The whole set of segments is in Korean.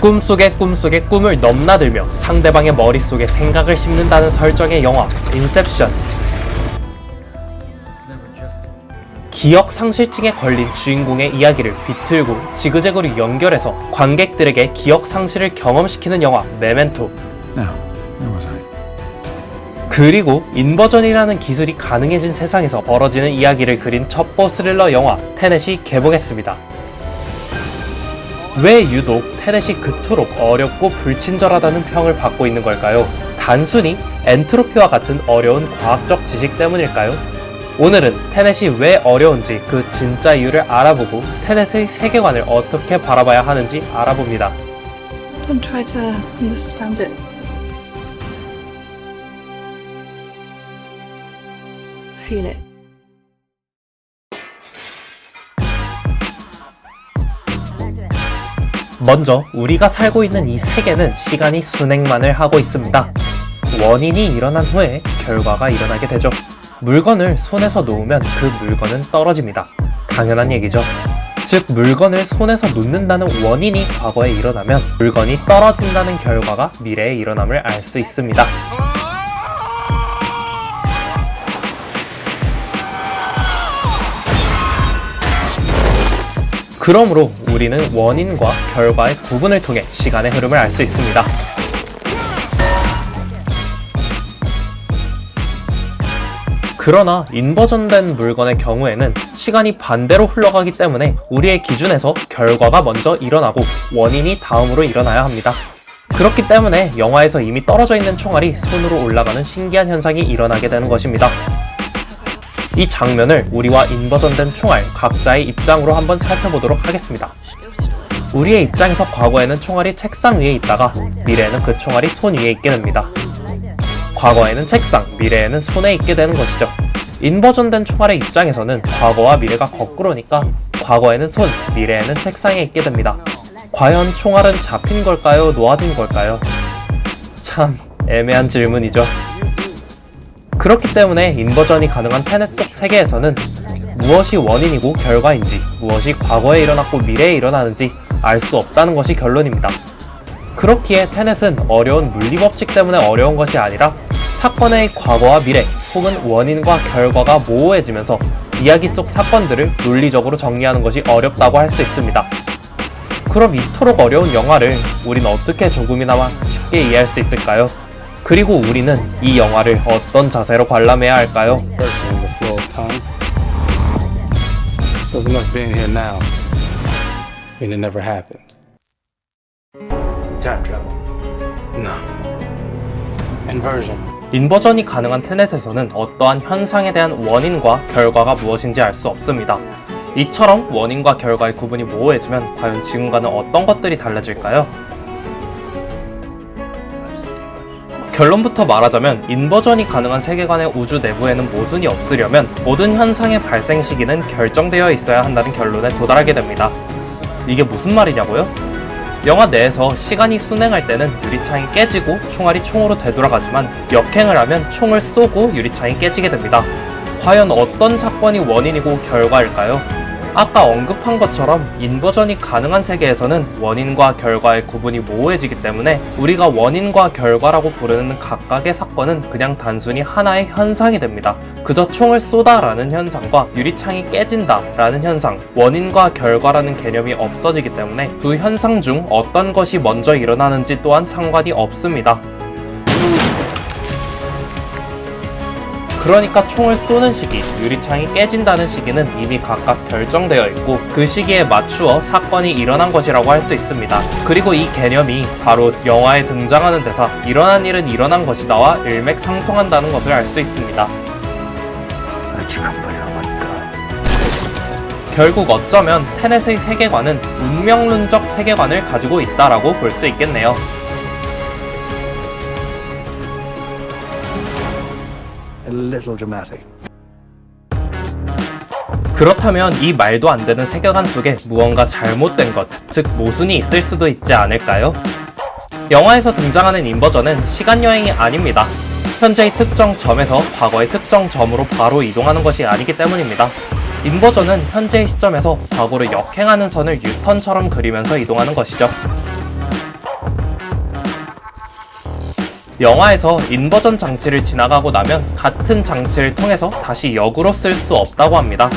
꿈속의 꿈을 넘나들며 상대방의 머릿속에 생각을 심는다는 설정의 영화 인셉션. 기억 상실증에 걸린 주인공의 이야기를 비틀고 지그재그로 연결해서 관객들에게 기억 상실을 경험시키는 영화 메멘토. 그리고 인버전이라는 기술이 가능해진 세상에서 벌어지는 이야기를 그린 첩보 스릴러 영화 테넷이 개봉했습니다. 왜 유독 테넷이 그토록 어렵고 불친절하다는 평을 받고 있는 걸까요? 단순히 엔트로피와 같은 어려운 과학적 지식 때문일까요? 오늘은 테넷이 왜 어려운지 그 진짜 이유를 알아보고 테넷의 세계관을 어떻게 바라봐야 하는지 알아봅니다. Don't try to understand it. Feel it. 먼저 우리가 살고 있는 이 세계는 시간이 순행만을 하고 있습니다. 원인이 일어난 후에 결과가 일어나게 되죠. 물건을 손에서 놓으면 그 물건은 떨어집니다. 당연한 얘기죠. 즉 물건을 손에서 놓는다는 원인이 과거에 일어나면 물건이 떨어진다는 결과가 미래에 일어남을 알 수 있습니다. 그러므로 우리는 원인과 결과의 구분을 통해 시간의 흐름을 알 수 있습니다. 그러나 인버전된 물건의 경우에는 시간이 반대로 흘러가기 때문에 우리의 기준에서 결과가 먼저 일어나고 원인이 다음으로 일어나야 합니다. 그렇기 때문에 영화에서 이미 떨어져 있는 총알이 손으로 올라가는 신기한 현상이 일어나게 되는 것입니다. 이 장면을 우리와 인버전된 총알 각자의 입장으로 한번 살펴보도록 하겠습니다. 우리의 입장에서 과거에는 총알이 책상 위에 있다가 미래에는 그 총알이 손 위에 있게 됩니다. 과거에는 책상, 미래에는 손에 있게 되는 것이죠. 인버전된 총알의 입장에서는 과거와 미래가 거꾸로니까 과거에는 손, 미래에는 책상에 있게 됩니다. 과연 총알은 잡힌 걸까요? 놓아진 걸까요? 참 애매한 질문이죠. 그렇기 때문에 인버전이 가능한 테넷 속 세계에서는 무엇이 원인이고 결과인지, 무엇이 과거에 일어났고 미래에 일어나는지 알 수 없다는 것이 결론입니다. 그렇기에 테넷은 어려운 물리법칙 때문에 어려운 것이 아니라 사건의 과거와 미래 혹은 원인과 결과가 모호해지면서 이야기 속 사건들을 논리적으로 정리하는 것이 어렵다고 할 수 있습니다. 그럼 이토록 어려운 영화를 우린 어떻게 조금이나마 쉽게 이해할 수 있을까요? 그리고 우리는 이 영화를 어떤 자세로 관람해야 할까요? Doesn't us being here now mean it never happened? Time travel? No. Inversion? 인버전이 가능한 테넷에서는 어떠한 현상에 대한 원인과 결과가 무엇인지 알 수 없습니다. 이처럼 원인과 결과의 구분이 모호해지면 과연 지금과는 어떤 것들이 달라질까요? 결론부터 말하자면 인버전이 가능한 세계관의 우주 내부에는 모순이 없으려면 모든 현상의 발생 시기는 결정되어 있어야 한다는 결론에 도달하게 됩니다. 이게 무슨 말이냐고요? 영화 내에서 시간이 순행할 때는 유리창이 깨지고 총알이 총으로 되돌아가지만 역행을 하면 총을 쏘고 유리창이 깨지게 됩니다. 과연 어떤 사건이 원인이고 결과일까요? 아까 언급한 것처럼 인버전이 가능한 세계에서는 원인과 결과의 구분이 모호해지기 때문에 우리가 원인과 결과라고 부르는 각각의 사건은 그냥 단순히 하나의 현상이 됩니다. 그저 총을 쏘다라는 현상과 유리창이 깨진다라는 현상, 원인과 결과라는 개념이 없어지기 때문에 두 현상 중 어떤 것이 먼저 일어나는지 또한 상관이 없습니다. 그러니까 총을 쏘는 시기, 유리창이 깨진다는 시기는 이미 각각 결정되어 있고 그 시기에 맞추어 사건이 일어난 것이라고 할 수 있습니다. 그리고 이 개념이 바로 영화에 등장하는 대사 일어난 일은 일어난 것이다와 일맥상통한다는 것을 알 수 있습니다. 아직 한 번에 남았다. 결국 어쩌면 테넷의 세계관은 운명론적 세계관을 가지고 있다라고 볼 수 있겠네요. A little dramatic. 그렇다면 이 말도 안 되는 세계관 속에 무언가 잘못된 것, 즉 모순이 있을 수도 있지 않을까요? 영화에서 등장하는 인버전은 시간여행이 아닙니다. 현재의 특정 점에서 과거의 특정 점으로 바로 이동하는 것이 아니기 때문입니다. 인버전은 현재의 시점에서 과거로 역행하는 선을 유턴처럼 그리면서 이동하는 것이죠. 영화에서 인버전 장치를 지나가고 나면 같은 장치를 통해서 다시 역으로 쓸 수 없다고 합니다.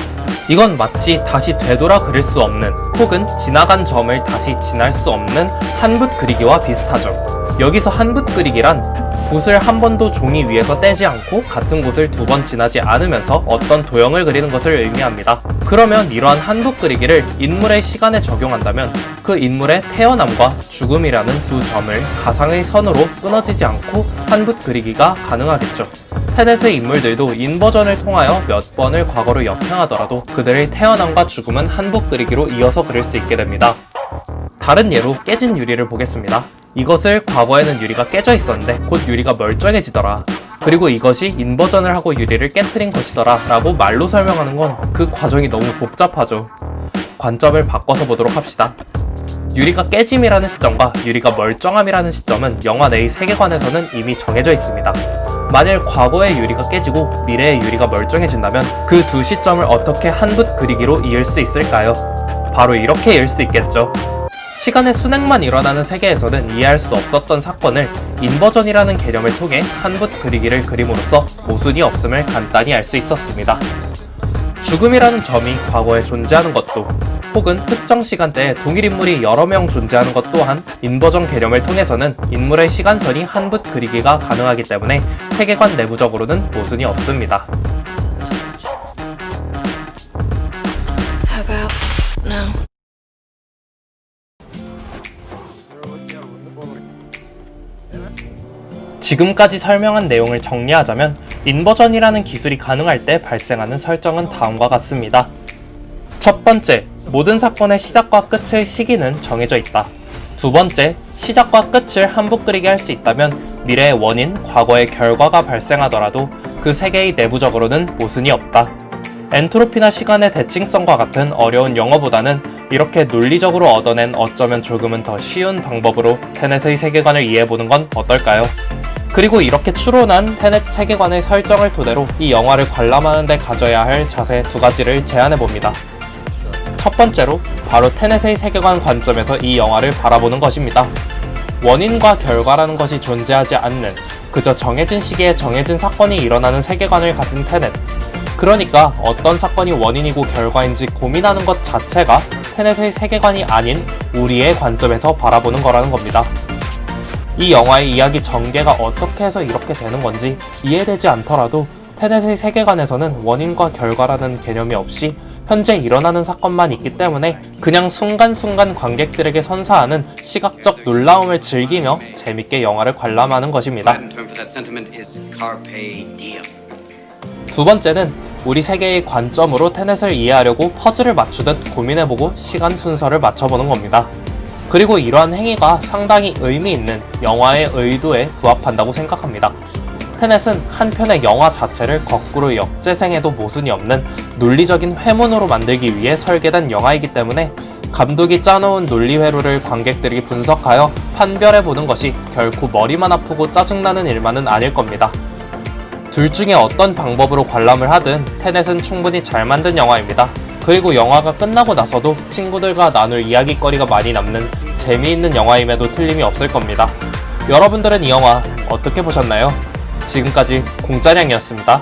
이건 마치 다시 되돌아 그릴 수 없는 혹은 지나간 점을 다시 지날 수 없는 한붓 그리기와 비슷하죠. 여기서 한붓 그리기란 붓을 한 번도 종이 위에서 떼지 않고 같은 곳을 두 번 지나지 않으면서 어떤 도형을 그리는 것을 의미합니다. 그러면 이러한 한붓 그리기를 인물의 시간에 적용한다면 그 인물의 태어남과 죽음이라는 두 점을 가상의 선으로 끊어지지 않고 한붓 그리기가 가능하겠죠. 테넷의 인물들도 인버전을 통하여 몇 번을 과거로 역행하더라도 그들의 태어남과 죽음은 한붓 그리기로 이어서 그릴 수 있게 됩니다. 다른 예로 깨진 유리를 보겠습니다. 이것을 과거에는 유리가 깨져 있었는데 곧 유리가 멀쩡해지더라. 그리고 이것이 인버전을 하고 유리를 깨트린 것이더라 라고 말로 설명하는 건 그 과정이 너무 복잡하죠. 관점을 바꿔서 보도록 합시다. 유리가 깨짐이라는 시점과 유리가 멀쩡함이라는 시점은 영화 내의 세계관에서는 이미 정해져 있습니다. 만일 과거의 유리가 깨지고 미래의 유리가 멀쩡해진다면 그 두 시점을 어떻게 한붓 그리기로 이을 수 있을까요? 바로 이렇게 이을 수 있겠죠. 시간의 순행만 일어나는 세계에서는 이해할 수 없었던 사건을 인버전이라는 개념을 통해 한붓 그리기를 그림으로써 모순이 없음을 간단히 알 수 있었습니다. 죽음이라는 점이 과거에 존재하는 것도 혹은 특정 시간대에 동일 인물이 여러 명 존재하는 것 또한 인버전 개념을 통해서는 인물의 시간선이 한붓 그리기가 가능하기 때문에 세계관 내부적으로는 모순이 없습니다. How about now? 지금까지 설명한 내용을 정리하자면 인버전이라는 기술이 가능할 때 발생하는 설정은 다음과 같습니다. 첫 번째, 모든 사건의 시작과 끝의 시기는 정해져 있다. 두 번째, 시작과 끝을 한붓 그리게 할 수 있다면 미래의 원인, 과거의 결과가 발생하더라도 그 세계의 내부적으로는 모순이 없다. 엔트로피나 시간의 대칭성과 같은 어려운 영어보다는 이렇게 논리적으로 얻어낸 어쩌면 조금은 더 쉬운 방법으로 테넷의 세계관을 이해해보는 건 어떨까요? 그리고 이렇게 추론한 테넷 세계관의 설정을 토대로 이 영화를 관람하는 데 가져야 할 자세 두 가지를 제안해봅니다. 첫 번째로 바로 테넷의 세계관 관점에서 이 영화를 바라보는 것입니다. 원인과 결과라는 것이 존재하지 않는 그저 정해진 시기에 정해진 사건이 일어나는 세계관을 가진 테넷. 그러니까 어떤 사건이 원인이고 결과인지 고민하는 것 자체가 테넷의 세계관이 아닌 우리의 관점에서 바라보는 거라는 겁니다. 이 영화의 이야기 전개가 어떻게 해서 이렇게 되는 건지 이해되지 않더라도 테넷의 세계관에서는 원인과 결과라는 개념이 없이 현재 일어나는 사건만 있기 때문에 그냥 순간순간 관객들에게 선사하는 시각적 놀라움을 즐기며 재밌게 영화를 관람하는 것입니다. 두 번째는 우리 세계의 관점으로 테넷을 이해하려고 퍼즐을 맞추듯 고민해보고 시간 순서를 맞춰보는 겁니다. 그리고 이러한 행위가 상당히 의미 있는 영화의 의도에 부합한다고 생각합니다. 테넷은 한편의 영화 자체를 거꾸로 역재생해도 모순이 없는 논리적인 회문으로 만들기 위해 설계된 영화이기 때문에 감독이 짜놓은 논리 회로를 관객들이 분석하여 판별해보는 것이 결코 머리만 아프고 짜증나는 일만은 아닐 겁니다. 둘 중에 어떤 방법으로 관람을 하든 테넷은 충분히 잘 만든 영화입니다. 그리고 영화가 끝나고 나서도 친구들과 나눌 이야기거리가 많이 남는 재미있는 영화임에도 틀림이 없을 겁니다. 여러분들은 이 영화 어떻게 보셨나요? 지금까지 공짜냥이었습니다.